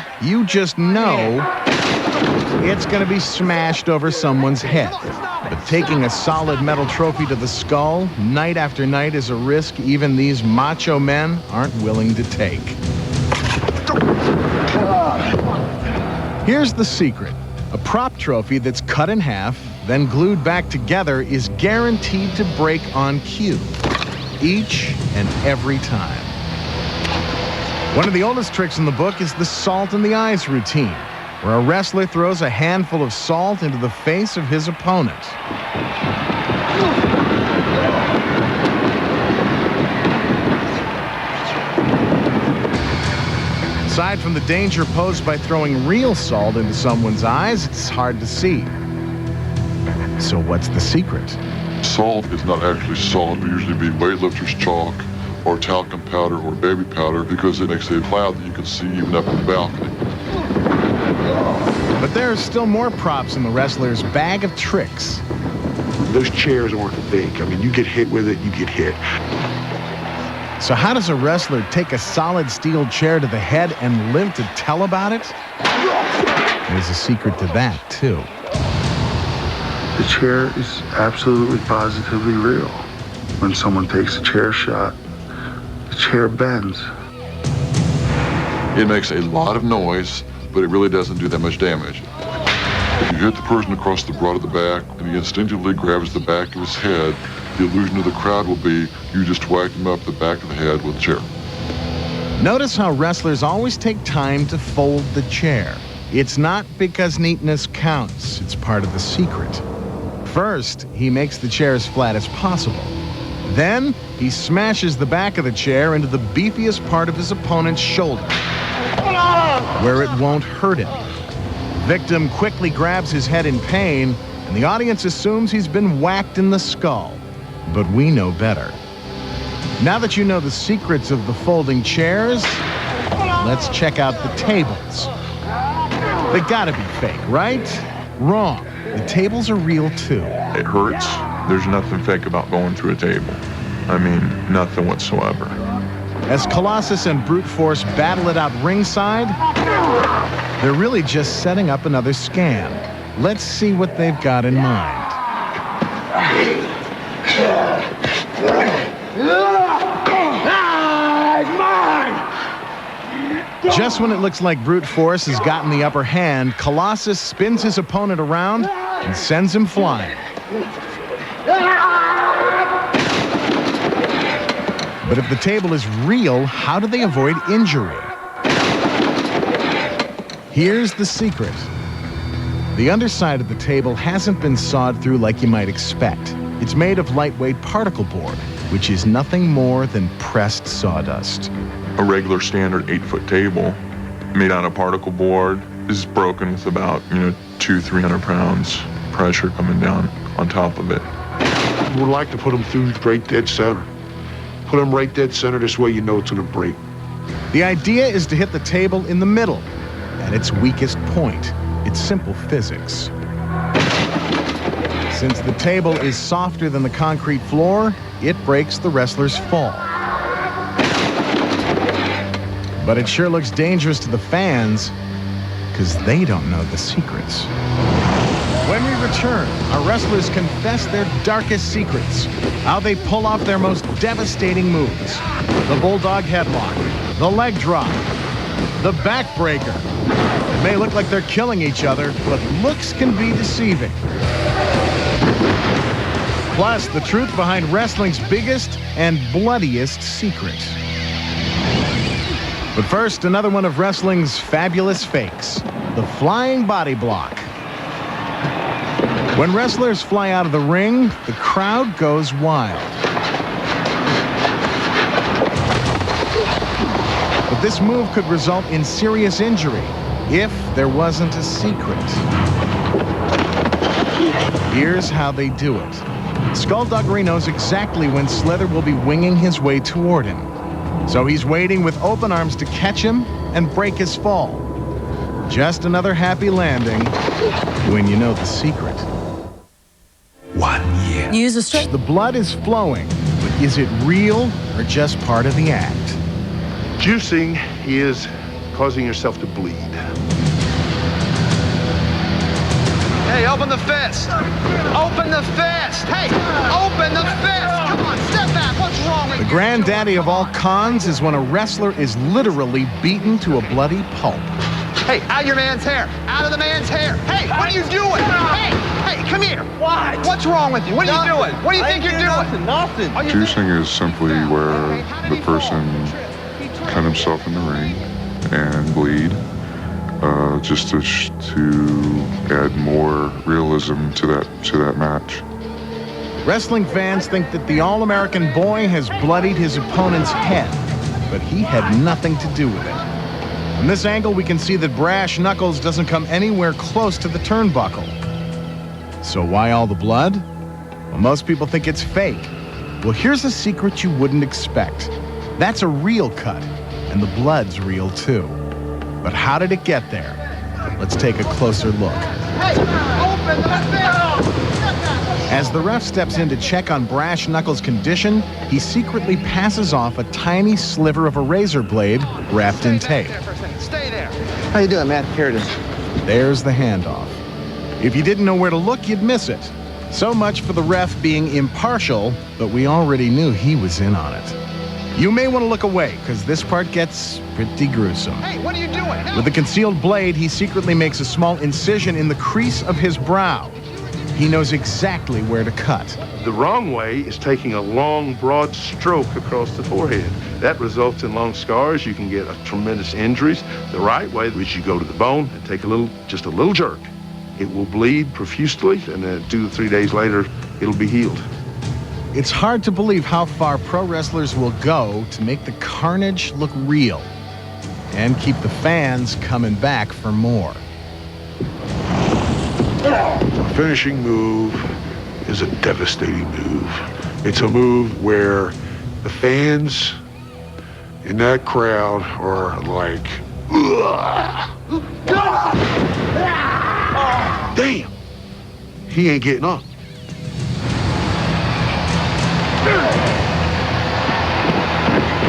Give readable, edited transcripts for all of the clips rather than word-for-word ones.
one, you just know it's going to be smashed over someone's head. But taking a solid metal trophy to the skull night after night is a risk even these macho men aren't willing to take. Here's the secret. A prop trophy that's cut in half, then glued back together, is guaranteed to break on cue, each and every time. One of the oldest tricks in the book is the salt in the eyes routine, where a wrestler throws a handful of salt into the face of his opponent. Aside from the danger posed by throwing real salt into someone's eyes, it's hard to see. So what's the secret? Salt is not actually salt. It would usually be weightlifter's chalk or talcum powder or baby powder because it makes a cloud that you can see even up in the balcony. But there's still more props in the wrestler's bag of tricks. Those chairs aren't fake. I mean, you get hit with it, you get hit. So how does a wrestler take a solid steel chair to the head and live to tell about it? There's a secret to that, too. The chair is absolutely positively real. When someone takes a chair shot, the chair bends. It makes a lot of noise, but it really doesn't do that much damage. If you hit the person across the broad of the back and he instinctively grabs the back of his head, the illusion of the crowd will be you just whacked him up the back of the head with a chair. Notice how wrestlers always take time to fold the chair. It's not because neatness counts. It's part of the secret. First, he makes the chair as flat as possible. Then, he smashes the back of the chair into the beefiest part of his opponent's shoulder, where it won't hurt him. Victim quickly grabs his head in pain, and the audience assumes he's been whacked in the skull. But we know better. Now that you know the secrets of the folding chairs, let's check out the tables. They gotta be fake, right? Wrong. The tables are real too. It hurts. There's nothing fake about going through a table. I mean, nothing whatsoever. As Colossus and Brute Force battle it out ringside, they're really just setting up another scam. Let's see what they've got in mind. Just when it looks like Brute Force has gotten the upper hand, Colossus spins his opponent around and sends him flying. But if the table is real, how do they avoid injury? Here's the secret. The underside of the table hasn't been sawed through like you might expect. It's made of lightweight particle board, which is nothing more than pressed sawdust. A regular standard 8-foot table made out of particle board is broken with about, 200-300 pounds pressure coming down on top of it. We would like to put them through right dead center. Put them right dead center, this way you know it's gonna break. The idea is to hit the table in the middle, at its weakest point. It's simple physics. Since the table is softer than the concrete floor, it breaks the wrestler's fall. But it sure looks dangerous to the fans, because they don't know the secrets. When we return, our wrestlers confess their darkest secrets, how they pull off their most devastating moves. The bulldog headlock, the leg drop, the backbreaker. It may look like they're killing each other, but looks can be deceiving. Plus, the truth behind wrestling's biggest and bloodiest secret. But first, another one of wrestling's fabulous fakes, the flying body block. When wrestlers fly out of the ring, the crowd goes wild. But this move could result in serious injury if there wasn't a secret. Here's how they do it. Skullduggery knows exactly when Slither will be winging his way toward him. So he's waiting with open arms to catch him and break his fall. Just another happy landing when you know the secret. 1 year. Use a straight. The blood is flowing, but is it real or just part of the act? Juicing is causing yourself to bleed. Hey, open the fist! Open the fist! Hey, open the fist! Come on, step back! What's wrong with you? The granddaddy of all cons is when a wrestler is literally beaten to a bloody pulp. Hey, out of your man's hair! Out of the man's hair! Hey, what are you doing? Hey, come here! What? What's wrong with you? What are you doing? What do you think you're doing? Nothing. Juicing is simply where the person cut himself in the ring and bleed, just to add more realism to that match. Wrestling fans think that the All-American boy has bloodied his opponent's head, but he had nothing to do with it. From this angle, we can see that Brash Knuckles doesn't come anywhere close to the turnbuckle. So why all the blood? Well, most people think it's fake. Well, here's a secret you wouldn't expect. That's a real cut, and the blood's real too. But how did it get there? Let's take a closer look. Hey, open the fist! As the ref steps in to check on Brash Knuckles' condition, he secretly passes off a tiny sliver of a razor blade wrapped in tape. Stay there. How you doing, man? Here it is. There's the handoff. If you didn't know where to look, you'd miss it. So much for the ref being impartial, but we already knew he was in on it. You may want to look away, because this part gets pretty gruesome. Hey, what are you doing? No. With the concealed blade, he secretly makes a small incision in the crease of his brow. He knows exactly where to cut. The wrong way is taking a long, broad stroke across the forehead. That results in long scars. You can get tremendous injuries. The right way is you go to the bone and take just a little jerk. It will bleed profusely, and then 2 to 3 days later, it'll be healed. It's hard to believe how far pro wrestlers will go to make the carnage look real and keep the fans coming back for more. A finishing move is a devastating move. It's a move where the fans in that crowd are like, damn, he ain't getting up.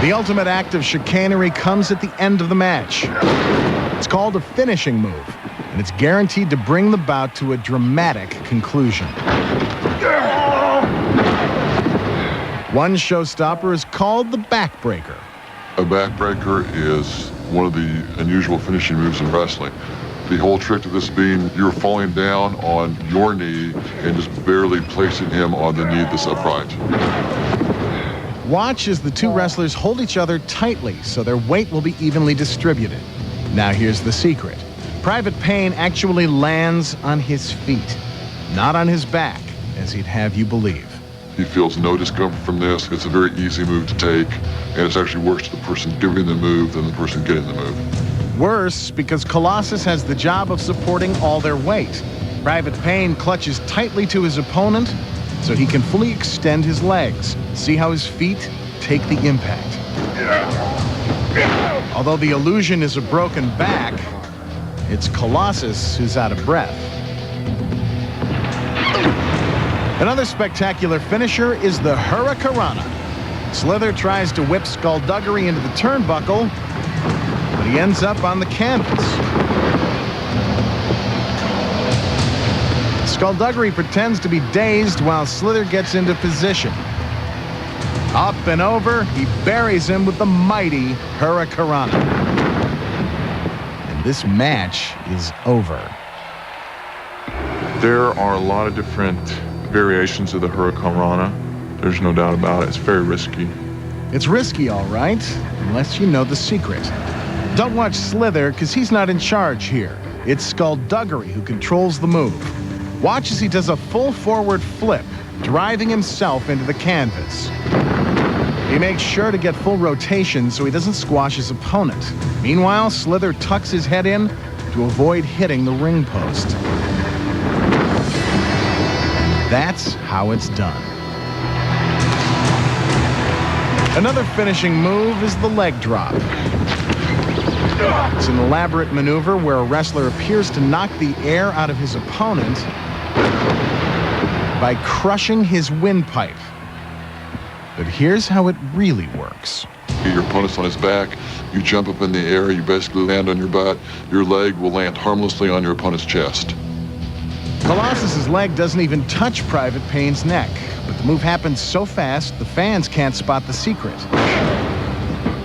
The ultimate act of chicanery comes at the end of the match. It's called a finishing move, and it's guaranteed to bring the bout to a dramatic conclusion. One showstopper is called the backbreaker. A backbreaker is one of the unusual finishing moves in wrestling. The whole trick to this being you're falling down on your knee and just barely placing him on the knee that's upright. Watch as the two wrestlers hold each other tightly so their weight will be evenly distributed. Now here's the secret. Private Payne actually lands on his feet, not on his back, as he'd have you believe. He feels no discomfort from this. It's a very easy move to take, and it's actually worse to the person giving the move than the person getting the move. Worse, because Colossus has the job of supporting all their weight. Private Payne clutches tightly to his opponent so he can fully extend his legs. See how his feet take the impact. Although the illusion is a broken back, it's Colossus who's out of breath. Another spectacular finisher is the Hurricanrana. Slither tries to whip Skullduggery into the turnbuckle, but he ends up on the canvas. Skullduggery pretends to be dazed while Slither gets into position. Up and over, he buries him with the mighty Hurricanrana. And this match is over. There are a lot of different variations of the Hurricanrana. There's no doubt about it. It's very risky. It's risky, all right, unless you know the secret. Don't watch Slither, because he's not in charge here. It's Skullduggery who controls the move. Watch as he does a full forward flip, driving himself into the canvas. He makes sure to get full rotation so he doesn't squash his opponent. Meanwhile, Slither tucks his head in to avoid hitting the ring post. That's how it's done. Another finishing move is the leg drop. It's an elaborate maneuver where a wrestler appears to knock the air out of his opponent by crushing his windpipe. But here's how it really works. Your opponent's on his back. You jump up in the air. You basically land on your butt. Your leg will land harmlessly on your opponent's chest. Colossus's leg doesn't even touch Private Payne's neck, but the move happens so fast the fans can't spot the secret.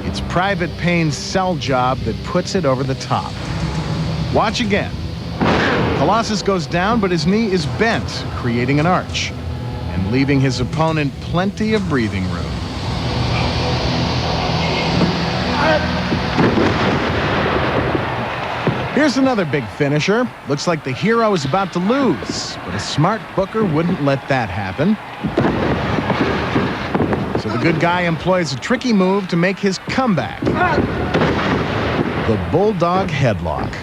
It's Private Payne's cell job that puts it over the top. Watch again. Colossus goes down, but his knee is bent, creating an arch, and leaving his opponent plenty of breathing room. Here's another big finisher. Looks like the hero is about to lose, but a smart booker wouldn't let that happen. So the good guy employs a tricky move to make his comeback. The Bulldog Headlock.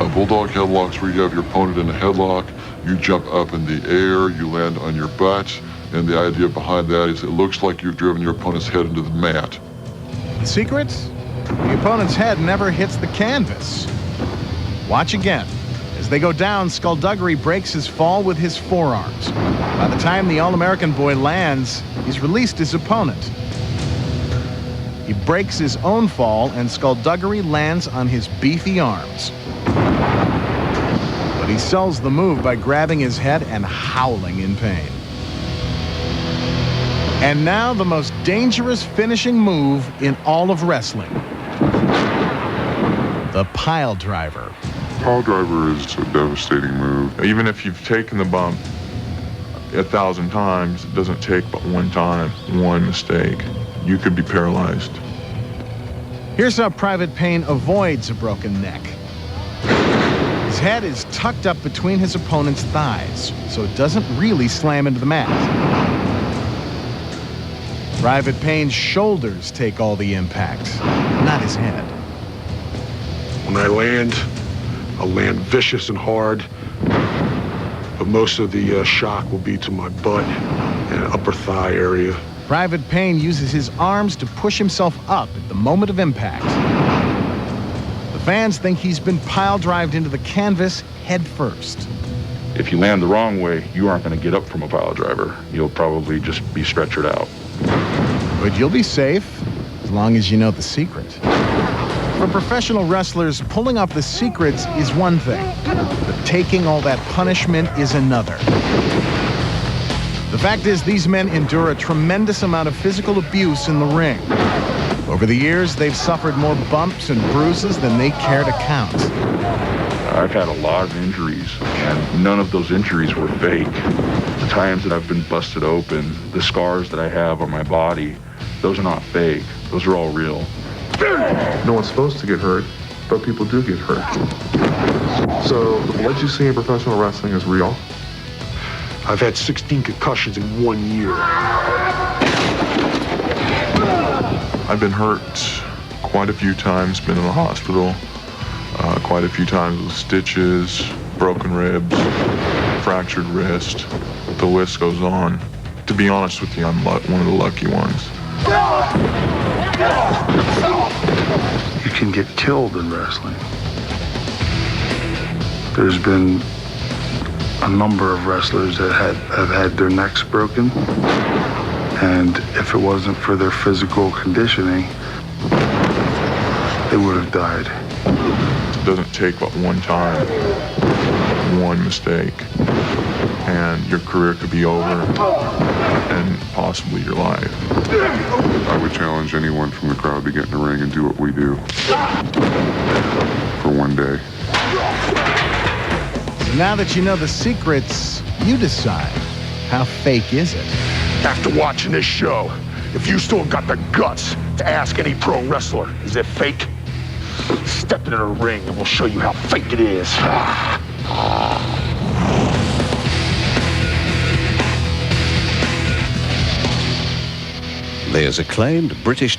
A Bulldog Headlock's where you have your opponent in a headlock. You jump up in the air. You land on your butt. And the idea behind that is it looks like you've driven your opponent's head into the mat. The secret? The opponent's head never hits the canvas. Watch again. As they go down, Skullduggery breaks his fall with his forearms. By the time the All-American boy lands, he's released his opponent. He breaks his own fall, and Skullduggery lands on his beefy arms. But he sells the move by grabbing his head and howling in pain. And now the most dangerous finishing move in all of wrestling. The pile driver. Pile driver is a devastating move. Even if you've taken the bump 1,000 times, it doesn't take but one time, one mistake. You could be paralyzed. Here's how Private Payne avoids a broken neck. His head is tucked up between his opponent's thighs, so it doesn't really slam into the mat. Private Payne's shoulders take all the impact, not his head. When I land, I'll land vicious and hard, but most of the shock will be to my butt and upper thigh area. Private Payne uses his arms to push himself up at the moment of impact. The fans think he's been pile-drived into the canvas head first. If you land the wrong way, you aren't going to get up from a pile driver. You'll probably just be stretchered out. But you'll be safe as long as you know the secret. For professional wrestlers, pulling off the secrets is one thing, but taking all that punishment is another. The fact is, these men endure a tremendous amount of physical abuse in the ring. Over the years, they've suffered more bumps and bruises than they care to count. I've had a lot of injuries, and none of those injuries were fake. The times that I've been busted open, the scars that I have on my body, those are not fake. Those are all real. No one's supposed to get hurt, but people do get hurt. So what you see in professional wrestling is real? I've had 16 concussions in 1 year. I've been hurt quite a few times, been in the hospital quite a few times with stitches, broken ribs, fractured wrist. The list goes on. To be honest with you, I'm one of the lucky ones. You can get killed in wrestling. There's been a number of wrestlers that have had their necks broken, and if it wasn't for their physical conditioning, they would have died. It doesn't take but one time, one mistake, and your career could be over, and possibly your life. I would challenge anyone from the crowd to get in the ring and do what we do for one day. So now that you know the secrets, you decide, how fake is it? After watching this show, if you still got the guts to ask any pro wrestler, is it fake? Step into the ring and we'll show you how fake it is. There's acclaimed British